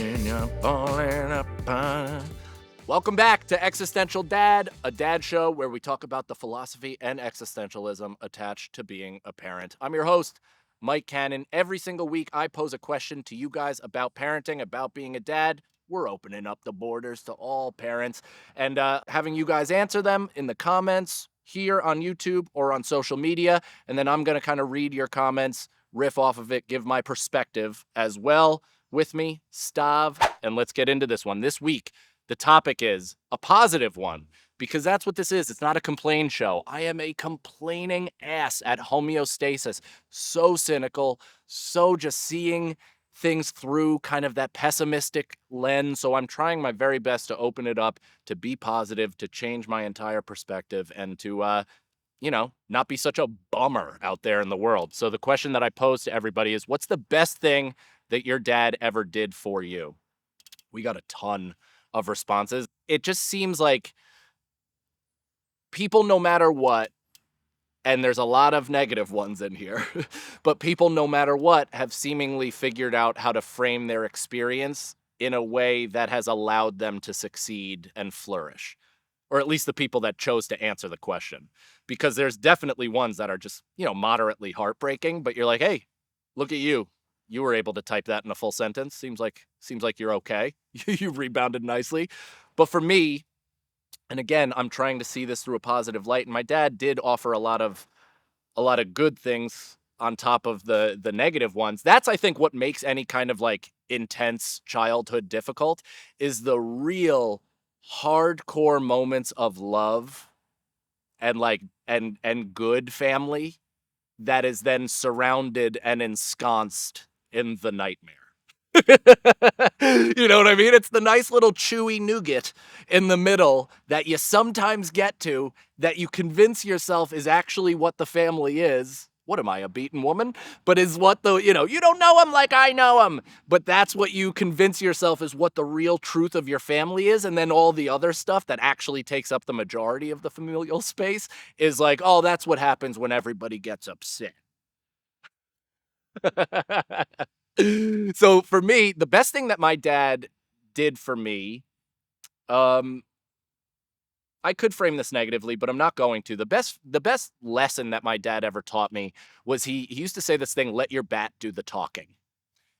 when you're falling apart. Welcome back to Existential Dad, a dad show where we talk about the philosophy and existentialism attached to being a parent. I'm your host, Mike Cannon. Every single week, I pose a question to you guys about parenting, about being a dad. We're opening up the borders to all parents and having you guys answer them in the comments here on YouTube or on social media. And then I'm going to kind of read your comments, riff off of it, give my perspective as well. With me, Stav, and let's get into this one. This week, the topic is a positive one, because that's what this is. It's not a complain show. I am a complaining ass at homeostasis. So cynical, so just seeing things through kind of that pessimistic lens. So I'm trying my very best to open it up, to be positive, to change my entire perspective, and to, not be such a bummer out there in the world. So the question that I pose to everybody is, what's the best thing that your dad ever did for you? We got a ton of responses. It just seems like people, no matter what, and there's a lot of negative ones in here, but people, no matter what, have seemingly figured out how to frame their experience in a way that has allowed them to succeed and flourish. Or at least the people that chose to answer the question. Because there's definitely ones that are just, moderately heartbreaking, but you're like, hey, look at you. You were able to type that in a full sentence. Seems like you're okay. You rebounded nicely. But for me, and again, I'm trying to see this through a positive light, and my dad did offer a lot of good things on top of the negative ones. That's, I think, what makes any kind of like intense childhood difficult, is the real hardcore moments of love and good family that is then surrounded and ensconced in the nightmare. You know what I mean? It's the nice little chewy nougat in the middle that you sometimes get to, that you convince yourself is actually what the family is. What am I, a beaten woman? But is what you don't know him like I know him. But that's what you convince yourself is what the real truth of your family is. And then all the other stuff that actually takes up the majority of the familial space is like, oh, that's what happens when everybody gets upset. So for me, the best thing that my dad did for me, I could frame this negatively, but I'm not going to. The best lesson that my dad ever taught me was he used to say this thing, let your bat do the talking.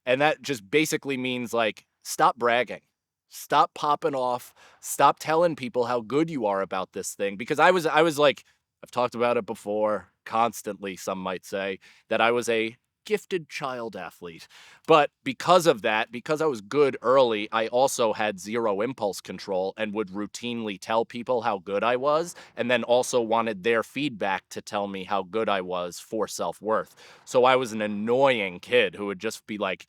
And that just basically means like, stop bragging. Stop popping off. Stop telling people how good you are about this thing. Because I was like, I've talked about it before, constantly, some might say, that I was a gifted child athlete. But because of that, because I was good early, I also had zero impulse control and would routinely tell people how good I was, and then also wanted their feedback to tell me how good I was for self-worth. So I was an annoying kid who would just be like,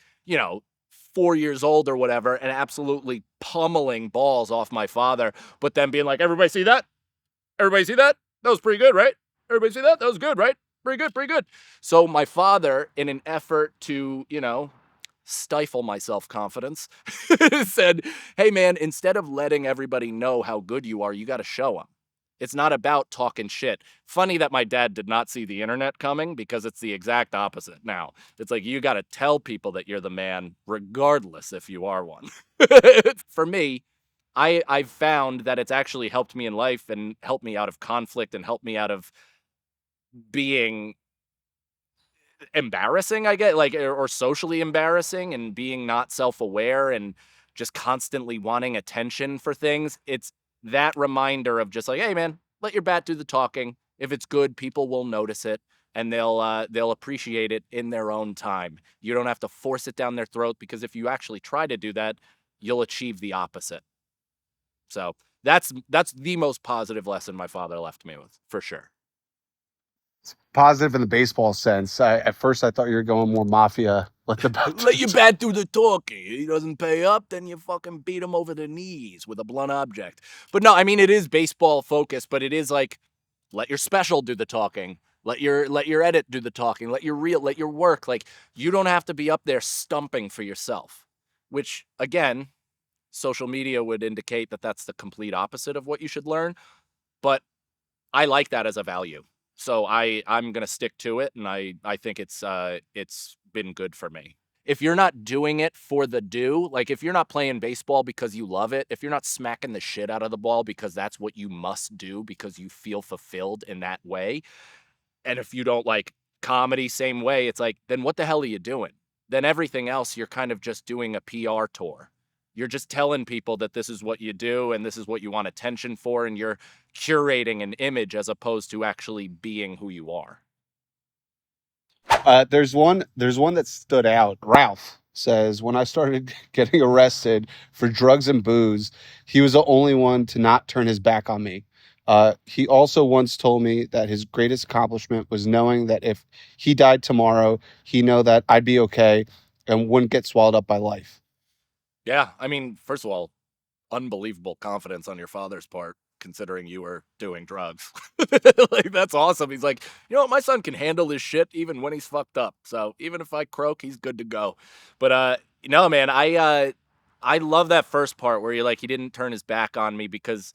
4 years old or whatever, and absolutely pummeling balls off my father, but then being like, everybody see that? Everybody see that? That was pretty good, right? Everybody see that? That was good, right? Pretty good, pretty good. So my father, in an effort to, stifle my self-confidence, said, hey man, instead of letting everybody know how good you are, you got to show them. It's not about talking shit. Funny that my dad did not see the internet coming, because it's the exact opposite now. It's like, you got to tell people that you're the man, regardless if you are one. For me, I've found that it's actually helped me in life and helped me out of conflict and helped me out of being embarrassing, I get, like, or socially embarrassing, and being not self-aware and just constantly wanting attention for things. It's that reminder of just like, hey man, let your bat do the talking. If it's good, people will notice it, and they'll appreciate it in their own time. You don't have to force it down their throat, because if you actually try to do that, you'll achieve the opposite. So that's the most positive lesson my father left me with, for sure. Positive in the baseball sense. At first, I thought you were going more mafia. Let your bat do the talking. He doesn't pay up, then you fucking beat him over the knees with a blunt object. But no, I mean, it is baseball focused, but it is like, let your special do the talking. Let your edit do the talking. Let your work. Like, you don't have to be up there stumping for yourself, which, again, social media would indicate that that's the complete opposite of what you should learn. But I like that as a value. So I'm going to stick to it, and I think it's been good for me. if you're not doing it for the do, like if you're not playing baseball because you love it, if you're not smacking the shit out of the ball because that's what you must do because you feel fulfilled in that way, and if you don't like comedy, same way, it's like, then what the hell are you doing? Then everything else, you're kind of just doing a PR tour. You're just telling people that this is what you do and this is what you want attention for, and you're curating an image as opposed to actually being who you are. There's one that stood out. Ralph says, when I started getting arrested for drugs and booze, he was the only one to not turn his back on me. He also once told me that his greatest accomplishment was knowing that if he died tomorrow, he know that I'd be okay and wouldn't get swallowed up by life. Yeah, I mean, first of all, unbelievable confidence on your father's part, considering you were doing drugs. Like, that's awesome. He's like, you know what, my son can handle this shit even when he's fucked up. So even if I croak, he's good to go. But no, man, I love that first part where you're like, he didn't turn his back on me, because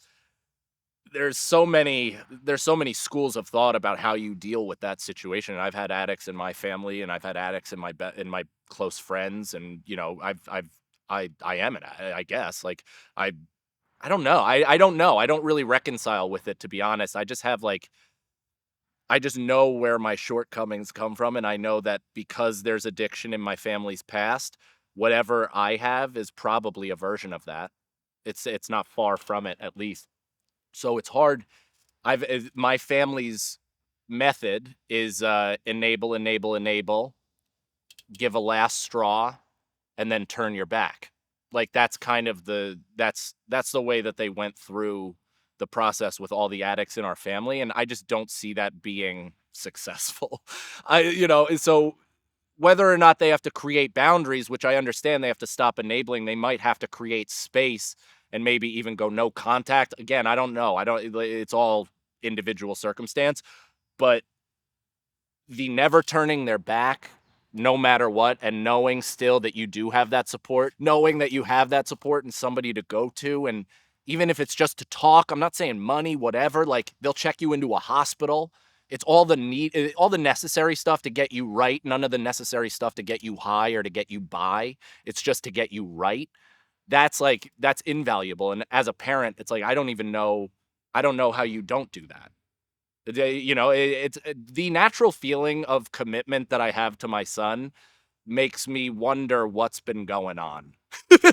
there's so many schools of thought about how you deal with that situation. And I've had addicts in my family, and I've had addicts in my close friends, and I am an addict, I guess. Like, I I don't know. I don't know. I don't really reconcile with it, to be honest. I just have like I just know where my shortcomings come from, and I know that because there's addiction in my family's past, whatever I have is probably a version of that. It's not far from it, at least. So it's hard. My family's method is enable, enable, enable, give a last straw, and then turn your back. Like, that's kind of that's the way that they went through the process with all the addicts in our family, and I just don't see that being successful. So whether or not they have to create boundaries, which I understand they have to stop enabling, they might have to create space and maybe even go no contact. Again, I don't know. I don't It's all individual circumstance, but the never turning their back no matter what, and knowing still that you do have that support, knowing that you have that support and somebody to go to, and even if it's just to talk, I'm not saying money, whatever, like they'll check you into a hospital. It's all the necessary stuff to get you right, none of the necessary stuff to get you high or to get you by. It's just to get you right. That's invaluable. And as a parent, it's like I don't know how you don't do that. It's the natural feeling of commitment that I have to my son makes me wonder what's been going on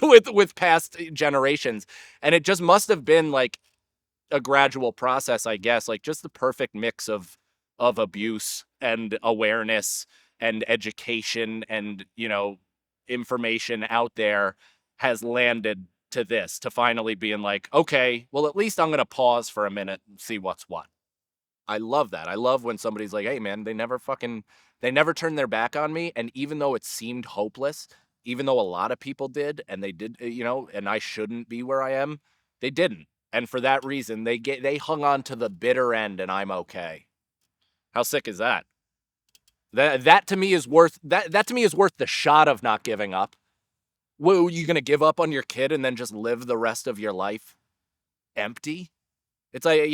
with past generations. And it just must have been like a gradual process, I guess, like just the perfect mix of abuse and awareness and education and, information out there has landed to this, to finally being like, okay, well, at least I'm going to pause for a minute and see what's what. I love that. I love when somebody's like, "Hey man, they never turned their back on me, and even though it seemed hopeless, even though a lot of people did and they did, and I shouldn't be where I am, they didn't. And for that reason, they hung on to the bitter end, and I'm okay." How sick is that? That to me is worth that to me is worth the shot of not giving up. Well, you going to give up on your kid and then just live the rest of your life empty? It's like, I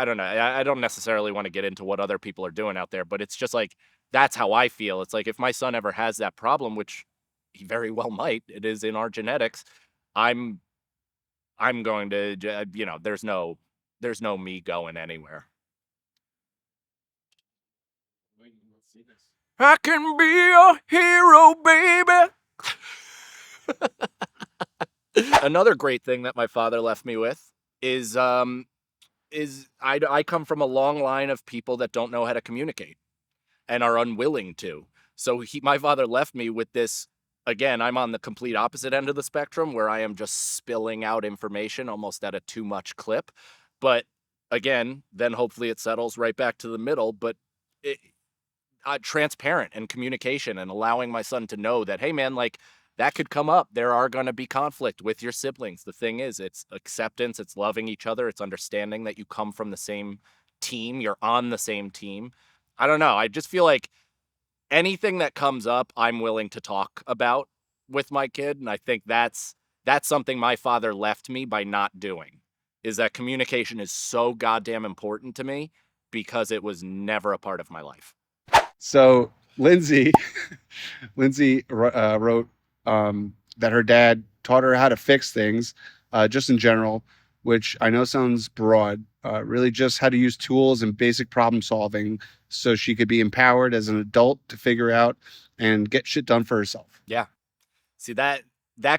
don't know. I don't necessarily want to get into what other people are doing out there, but it's just like, that's how I feel. It's like, if my son ever has that problem, which he very well might, it is in our genetics, I'm, I'm going to, there's no me going anywhere. I can be a hero, baby. Another great thing that my father left me with is, I come from a long line of people that don't know how to communicate and are unwilling to. So my father left me with this. Again, I'm on the complete opposite end of the spectrum, where I am just spilling out information almost at a too much clip. But again, then hopefully it settles right back to the middle. But it, transparent and communication, and allowing my son to know that, hey man, like, that could come up. There are going to be conflict with your siblings. The thing is, it's acceptance, it's loving each other, it's understanding that you come from the same team, you're on the same team. I don't know. I just feel like anything that comes up, I'm willing to talk about with my kid, and I think that's something my father left me by not doing. Is that communication is so goddamn important to me, because it was never a part of my life. So Lindsay, wrote that her dad taught her how to fix things, just in general, which I know sounds broad. Really, just how to use tools and basic problem solving, so she could be empowered as an adult to figure out and get shit done for herself. Yeah. See, that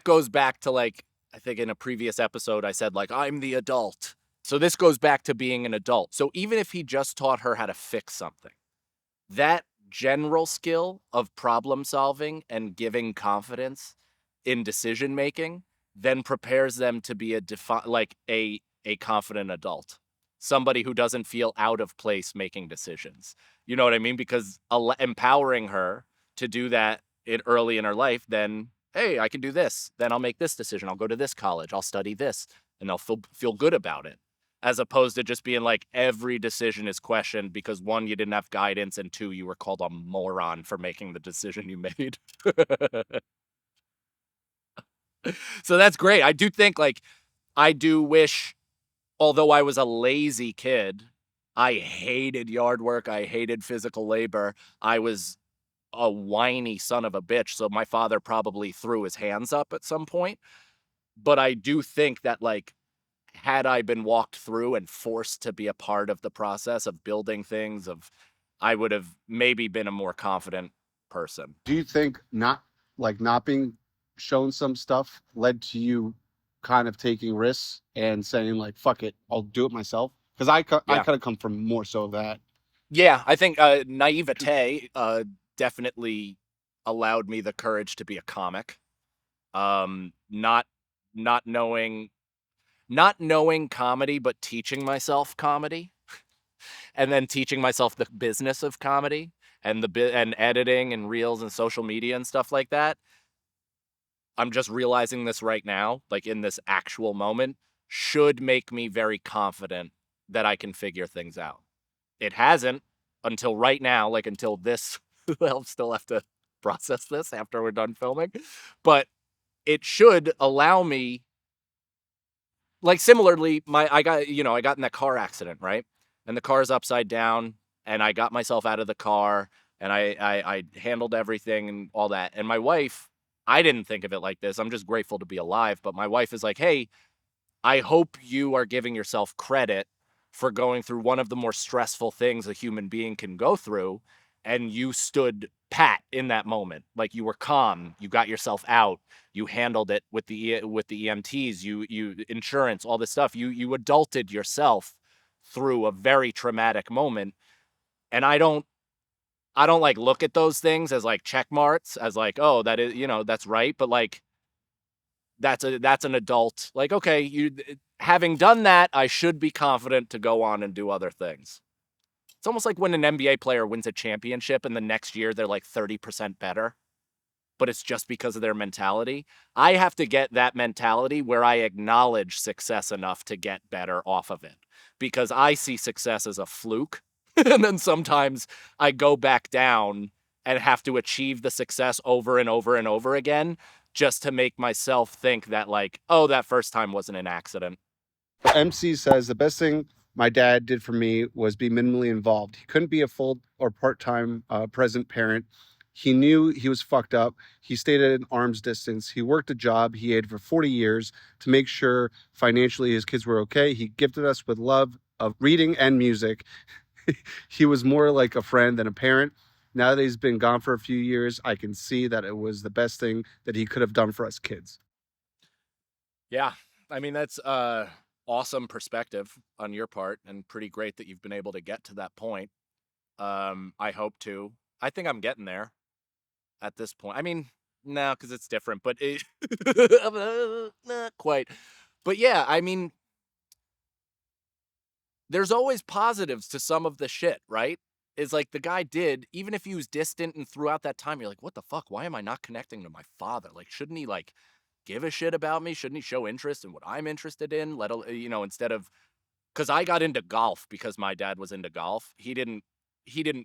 goes back to, like, I think in a previous episode I said, like, I'm the adult. So this goes back to being an adult. So even if he just taught her how to fix something, that general skill of problem solving and giving confidence in decision making then prepares them to be a confident adult, somebody who doesn't feel out of place making decisions. You know what I mean? Because empowering her to do that early in her life, then hey, I can do this. Then I'll make this decision. I'll go to this college. I'll study this, and I'll feel good about it, as opposed to just being like every decision is questioned because one, you didn't have guidance, and two, you were called a moron for making the decision you made. So that's great. I do think, like, I do wish, although I was a lazy kid, I hated yard work, I hated physical labor, I was a whiny son of a bitch, so my father probably threw his hands up at some point. But I do think that, like, had I been walked through and forced to be a part of the process of building things, I would have maybe been a more confident person. Do you think not being shown some stuff led to you kind of taking risks and saying like fuck it, I'll do it myself? Because I Yeah. kind of come from more so that. Yeah, I think naivete definitely allowed me the courage to be a comic. Not not knowing not knowing comedy, but teaching myself comedy, and then teaching myself the business of comedy and and editing and reels and social media and stuff like that. I'm just realizing this right now, like in this actual moment, should make me very confident that I can figure things out. It hasn't until right now, like until this. I'll still have to process this after we're done filming, but it should allow me, like, similarly, I got in that car accident, right? And the car's upside down, and I got myself out of the car, and I handled everything and all that. And my wife, I didn't think of it like this. I'm just grateful to be alive. But my wife is like, hey, I hope you are giving yourself credit for going through one of the more stressful things a human being can go through, and you stood pat in that moment. Like, you were calm, you got yourself out, you handled it with the EMTs, you insurance, all this stuff. You adulted yourself through a very traumatic moment. And I don't like look at those things as like check marks, as like, oh, that is, that's right. But like, that's an adult, like, okay, you having done that, I should be confident to go on and do other things. It's almost like when an NBA player wins a championship and the next year they're like 30% better, but it's just because of their mentality. I have to get that mentality where I acknowledge success enough to get better off of it, because I see success as a fluke. And then sometimes I go back down and have to achieve the success over and over and over again just to make myself think that, like, oh, that first time wasn't an accident. MC says the best thing my dad did for me was be minimally involved. He couldn't be a full or part-time present parent. He knew he was fucked up. He stayed at an arm's distance. He worked a job he hated for 40 years to make sure financially his kids were okay. He gifted us with love of reading and music. He was more like a friend than a parent. Now that he's been gone for a few years, I can see that it was the best thing that he could have done for us kids. Yeah. I mean, that's awesome perspective on your part, and pretty great that you've been able to get to that point. I hope to. I think I'm getting there at this point. I mean, no, because it's different, but not quite. But yeah, I mean, there's always positives to some of the shit, right? Is like, the guy did, even if he was distant and throughout that time, you're like, what the fuck? Why am I not connecting to my father? Like, shouldn't he, like, give a shit about me? Shouldn't he show interest in what I'm interested in? Instead of, because I got into golf because my dad was into golf. He didn't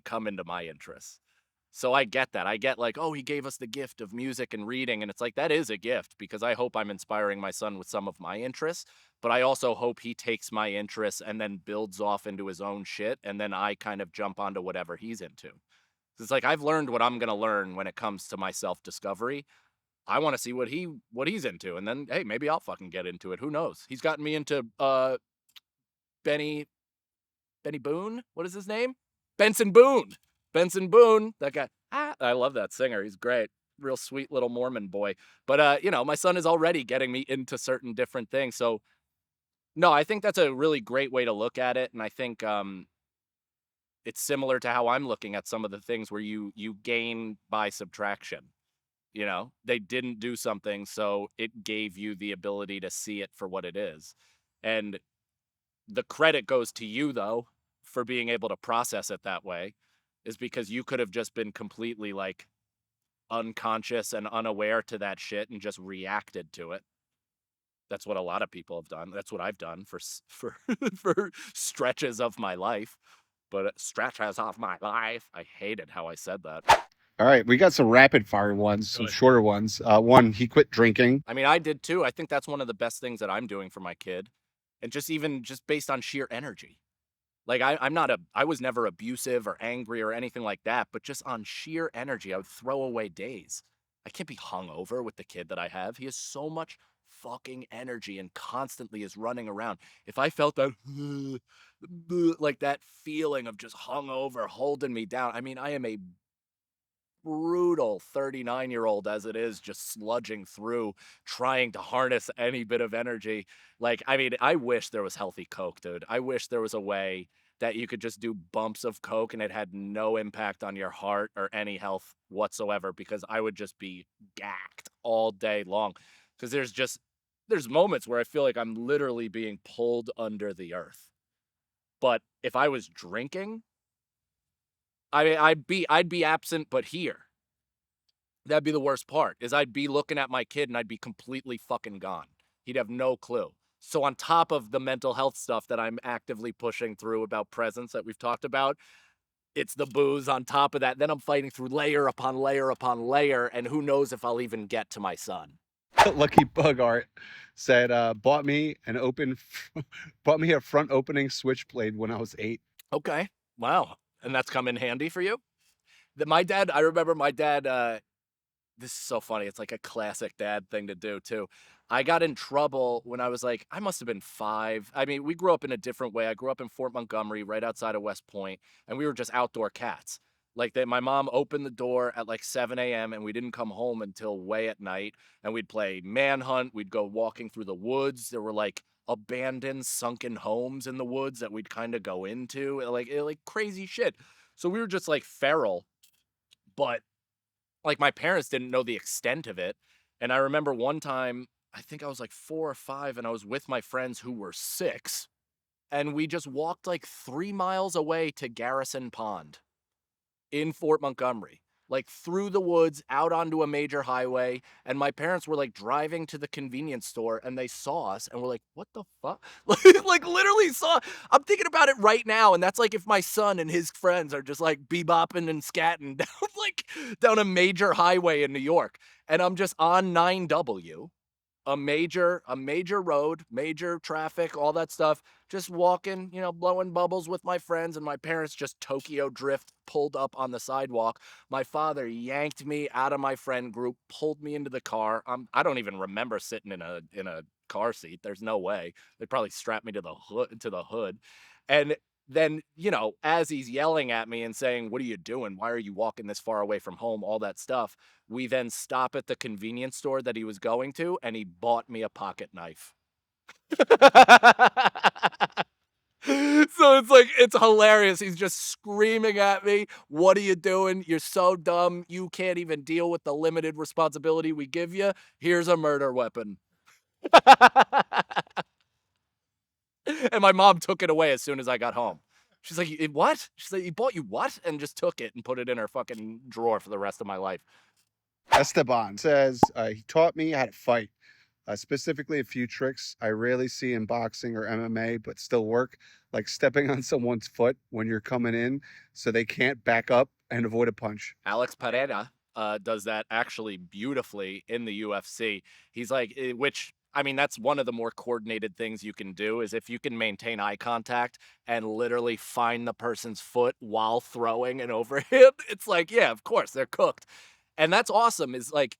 come into my interests. So I get that. I get, like, oh, he gave us the gift of music and reading. And it's like, that is a gift, because I hope I'm inspiring my son with some of my interests. But I also hope he takes my interests and then builds off into his own shit. And then I kind of jump onto whatever he's into. It's like I've learned what I'm gonna learn when it comes to my self-discovery. I want to see what he's into, and then hey, maybe I'll fucking get into it. Who knows? He's gotten me into Benny Boone. What is his name? Benson Boone. Benson Boone. That guy. I love that singer. He's great. Real sweet little Mormon boy. But my son is already getting me into certain different things. So no, I think that's a really great way to look at it, and I think it's similar to how I'm looking at some of the things where you gain by subtraction. They didn't do something, so it gave you the ability to see it for what it is. And the credit goes to you, though, for being able to process it that way, is because you could have just been completely like unconscious and unaware to that shit and just reacted to it. That's what a lot of people have done. That's what I've done for for stretches of my life. But stretches of my life. I hated how I said that. All right, we got some rapid fire ones, some Good. shorter ones. One, he quit drinking. I mean, I did too. I think that's one of the best things that I'm doing for my kid. And just based on sheer energy. Like I was never abusive or angry or anything like that, but just on sheer energy, I would throw away days. I can't be hungover with the kid that I have. He has so much fucking energy and constantly is running around. If I felt that like that feeling of just hungover holding me down, I mean, I am a brutal 39-year-old as it is, just sludging through, trying to harness any bit of energy. Like, I mean, I wish there was healthy Coke, dude. I wish there was a way that you could just do bumps of Coke and it had no impact on your heart or any health whatsoever, because I would just be gacked all day long. Because there's moments where I feel like I'm literally being pulled under the earth. But if I was drinking, I mean, I'd be absent but here. That'd be the worst part, is I'd be looking at my kid and I'd be completely fucking gone. He'd have no clue. So on top of the mental health stuff that I'm actively pushing through about presence that we've talked about, it's the booze on top of that. Then I'm fighting through layer upon layer upon layer, and who knows if I'll even get to my son. Lucky Bug Art said, bought me bought me a front opening switchblade when I was 8. Okay. Wow. And that's come in handy for you? I remember my dad, this is so funny. It's like a classic dad thing to do, too. I got in trouble when I was like, I must have been 5. I mean, we grew up in a different way. I grew up in Fort Montgomery, right outside of West Point, and we were just outdoor cats. Like my mom opened the door at like 7 a.m. and we didn't come home until way at night. And we'd play manhunt. We'd go walking through the woods. There were like abandoned, sunken homes in the woods that we'd kind of go into, like crazy shit. So we were just like feral, but like my parents didn't know the extent of it. And I remember one time, I think I was like 4 or 5, and I was with my friends who were 6, and we just walked like 3 miles away to Garrison Pond in Fort Montgomery, like through the woods out onto a major highway. And my parents were like driving to the convenience store and they saw us and were like, what the fuck? Like literally saw. I'm thinking about it right now. And that's like if my son and his friends are just like bebopping and scatting down down a major highway in New York. And I'm just on 9W, a major road, major traffic, all that stuff, just walking, blowing bubbles with my friends, and my parents just Tokyo drift pulled up on the sidewalk. My father yanked me out of my friend group, pulled me into the car. I don't even remember sitting in a car seat. There's no way. They probably strapped me to the hood. And then, as he's yelling at me and saying, "What are you doing? Why are you walking this far away from home?" All that stuff. We then stop at the convenience store that he was going to, and he bought me a pocket knife. So it's hilarious. He's just screaming at me, "What are you doing? You're so dumb. You can't even deal with the limited responsibility we give you. Here's a murder weapon." And my mom took it away as soon as I got home. She's like, "What?" She's like, "He bought you what?" And just took it and put it in her fucking drawer for the rest of my life. Esteban says, he taught me how to fight, specifically a few tricks I rarely see in boxing or MMA, but still work, like stepping on someone's foot when you're coming in so they can't back up and avoid a punch. Alex Pereira does that actually beautifully in the UFC. He's like, which I mean, that's one of the more coordinated things you can do is if you can maintain eye contact and literally find the person's foot while throwing an overhand, it's like, yeah, of course, they're cooked. And that's awesome is like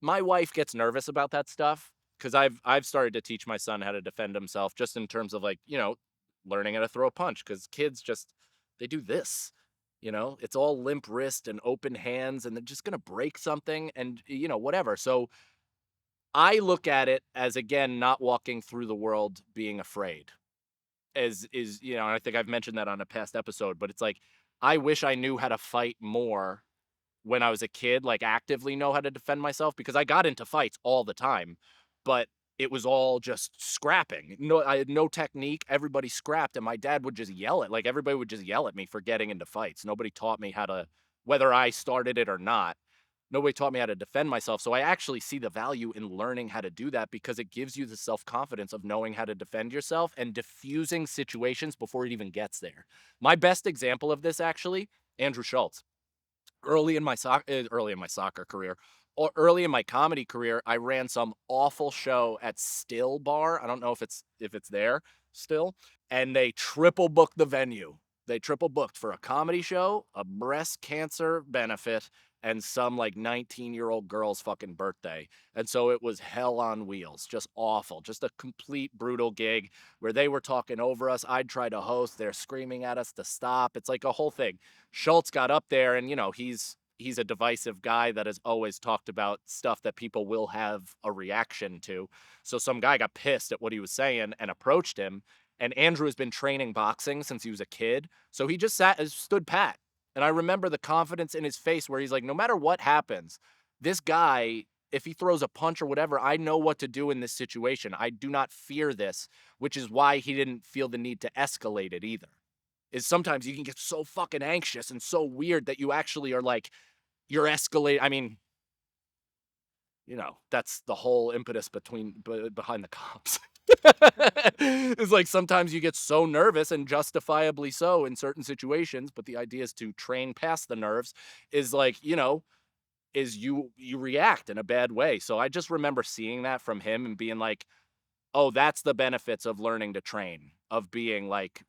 my wife gets nervous about that stuff because I've started to teach my son how to defend himself just in terms of like, learning how to throw a punch because kids just they do this. It's all limp wrist and open hands and they're just gonna break something and whatever. So I look at it as again not walking through the world being afraid. As is, and I think I've mentioned that on a past episode, but it's like I wish I knew how to fight more when I was a kid, like actively know how to defend myself because I got into fights all the time, but it was all just scrapping. No, I had no technique. Everybody scrapped, and my dad would just yell at like everybody would just yell at me for getting into fights. Nobody taught me how to, whether I started it or not. Nobody taught me how to defend myself. So I actually see the value in learning how to do that because it gives you the self confidence of knowing how to defend yourself and diffusing situations before it even gets there. My best example of this actually, Andrew Schultz early in my soccer career or early in my comedy career, I ran some awful show at Still Bar. I don't know if it's there still, and they triple booked the venue. They triple booked for a comedy show, a breast cancer benefit, and some like 19-year-old girl's fucking birthday. And so it was hell on wheels, just awful, just a complete brutal gig where they were talking over us. I'd try to host, they're screaming at us to stop. It's like a whole thing. Schultz got up there and he's a divisive guy that has always talked about stuff that people will have a reaction to. So some guy got pissed at what he was saying and approached him. And Andrew has been training boxing since he was a kid. So he just stood pat. And I remember the confidence in his face where he's like, no matter what happens, this guy, if he throws a punch or whatever, I know what to do in this situation. I do not fear this, which is why he didn't feel the need to escalate it either. Is sometimes you can get so fucking anxious and so weird that you actually are like, you're escalating. I mean, that's the whole impetus behind the cops. It's like sometimes you get so nervous and justifiably so in certain situations, but the idea is to train past the nerves is like, is you react in a bad way. So I just remember seeing that from him and being like, oh, that's the benefits of learning to train, of being like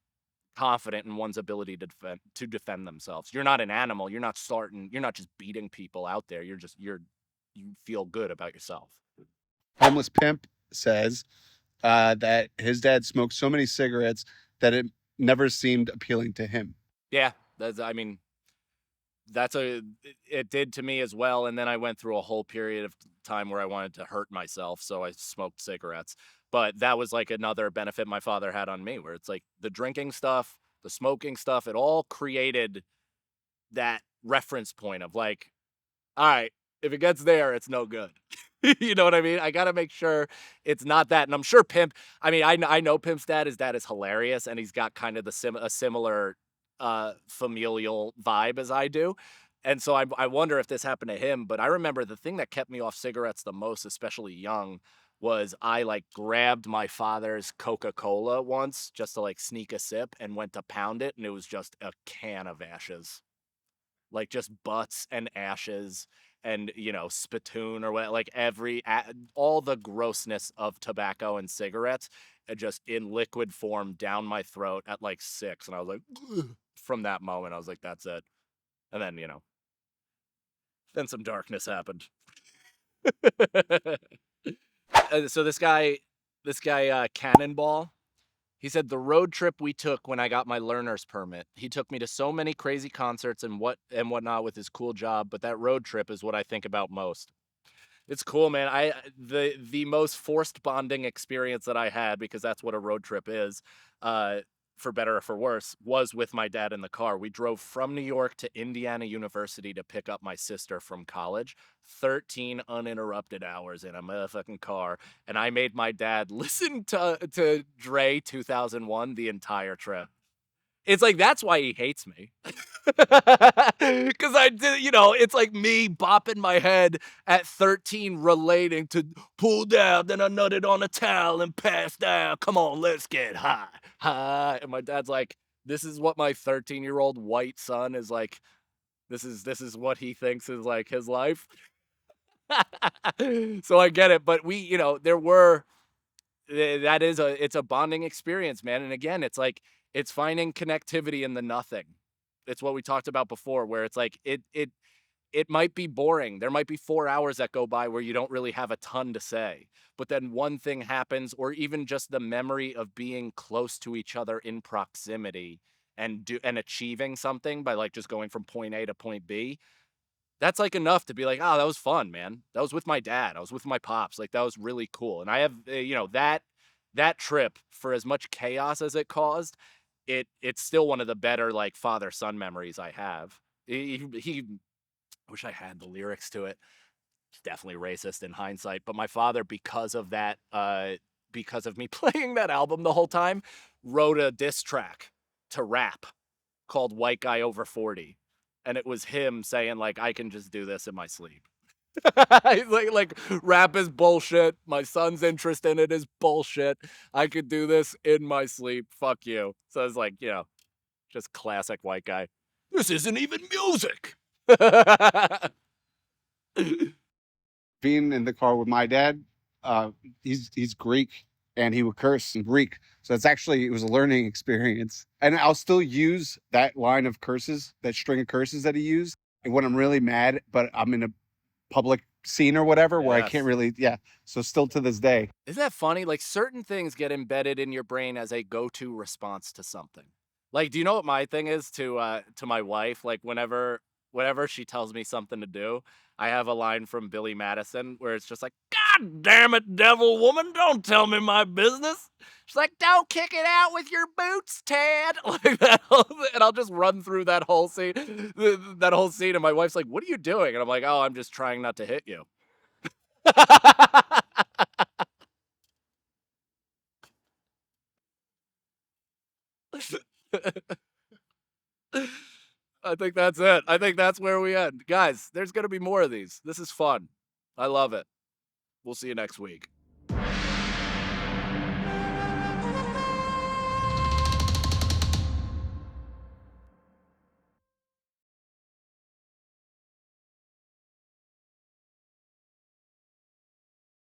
confident in one's ability to defend themselves. You're not an animal. You're not just beating people out there. You feel good about yourself. Homeless Pimp says that his dad smoked so many cigarettes that it never seemed appealing to him. Yeah, I mean, it did to me as well. And then I went through a whole period of time where I wanted to hurt myself. So I smoked cigarettes, but that was like another benefit my father had on me where it's like the drinking stuff, the smoking stuff, it all created that reference point of like, all right, if it gets there, it's no good. You know what I mean? I got to make sure it's not that. And I'm sure Pimp, I mean, I know Pimp's dad. His dad is hilarious and he's got kind of a similar familial vibe as I do. And so I wonder if this happened to him. But I remember the thing that kept me off cigarettes the most, especially young, was I like grabbed my father's Coca-Cola once just to like sneak a sip and went to pound it. And it was just a can of ashes, like just butts and ashes and spittoon or what, like all the grossness of tobacco and cigarettes just in liquid form down my throat at like 6. And I was like, ugh. From that moment I was like, that's it. And then then some darkness happened. So this guy Cannonball, he said the road trip we took when I got my learner's permit. He took me to so many crazy concerts and whatnot with his cool job, but that road trip is what I think about most. It's cool, man. The most forced bonding experience that I had, because that's what a road trip is, uh, for better or for worse, was with my dad in the car. We drove from New York to Indiana University to pick up my sister from college. 13 uninterrupted hours in a motherfucking car, and I made my dad listen to Dre 2001 the entire trip. It's like that's why he hates me. Because I did, it's like me bopping my head at 13 relating to pull down, then I nutted on a towel and passed out. Come on, let's get high. High. And my dad's like, this is what my 13-year-old white son is like. This is what he thinks is like his life. So I get it, but there were that is it's a bonding experience, man. And again, it's like it's finding connectivity in the nothing. It's what we talked about before, where it's like it might be boring. There might be 4 hours that go by where you don't really have a ton to say, but then one thing happens, or even just the memory of being close to each other in proximity and achieving something by like just going from point A to point B. That's like enough to be like, oh, that was fun, man. That was with my dad. I was with my pops. Like that was really cool. And I have, that trip, for as much chaos as it caused, it's still one of the better like father son memories I have. He I wish I had the lyrics to it. It's definitely racist in hindsight, but my father, because of that, because of me playing that album the whole time, wrote a diss track to rap called White Guy Over 40. And it was him saying, like, I can just do this in my sleep. like rap is bullshit. My son's interest in it is bullshit. I could do this in my sleep. Fuck you. So it's like, just classic white guy. This isn't even music. Being in the car with my dad, uh, he's Greek and he would curse in Greek. So it was a learning experience. And I'll still use that line of curses, that string of curses that he used. And when I'm really mad, but I'm in a public scene or whatever where I can't Yes. really, yeah. So still to this day. Isn't that funny? Like certain things get embedded in your brain as a go-to response to something. Like, do you know what my thing is to my wife? Like whenever she tells me something to do, I have a line from Billy Madison where it's just like, God damn it, devil woman, don't tell me my business. She's like, don't kick it out with your boots, Ted. Like that and I'll just run through that whole scene. That whole scene, and my wife's like, what are you doing? And I'm like, oh, I'm just trying not to hit you. I think that's it. I think that's where we end. Guys, there's going to be more of these. This is fun. I love it. We'll see you next week.